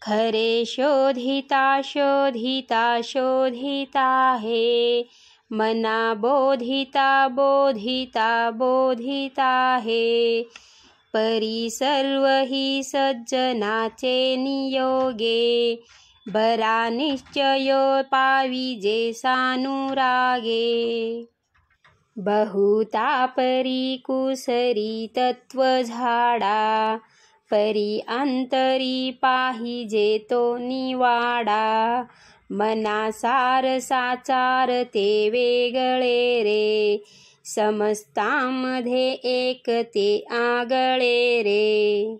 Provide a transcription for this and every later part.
खरे शोधिता शोधिता शोधिता हे, मना बोधिता बोधिता बोधिता हे। परी सर्व ही सज्जनाचे नियोगे, बरा निश्चयो पाविजे सानुरागे। बहुता परी कुसरी तत्व झाडा, परी अंतरी पाहिजे तो निवाडा। मना सार साचार ते वेगळे रे, समस्तांमध्ये एक ते आगळे रे।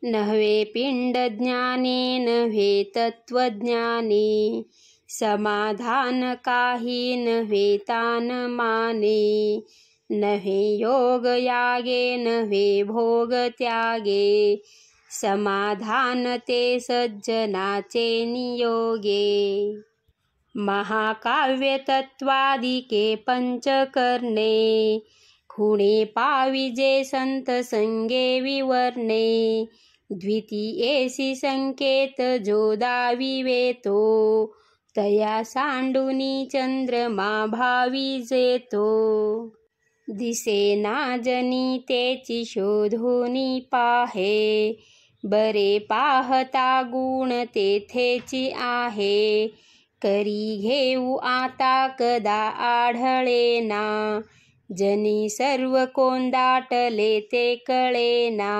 नव्हे पिंड ज्ञाने नव्हे तत्वज्ञाने, समाधान काही नव्हे तान माने। नव्हे योग यागे नव्हे भोग त्यागे, समाधान ते सज्जनाचे नियोगे। महाकाव्य तत्वादिके पंचकर्णे, खुणे पाविजे संत संगे विवरणे। द्वितीयेसी संकेत जो दाविवे तो, तया सांडूनी चंद्रमा भाविजेतो। दिसेना जनी तेची शोधूनी पाहे, बरे पाहता गुण तेथेची आहे। करी घेऊ आता कदा आढळेना, जनी सर्व कोण दाटले ते कळेना।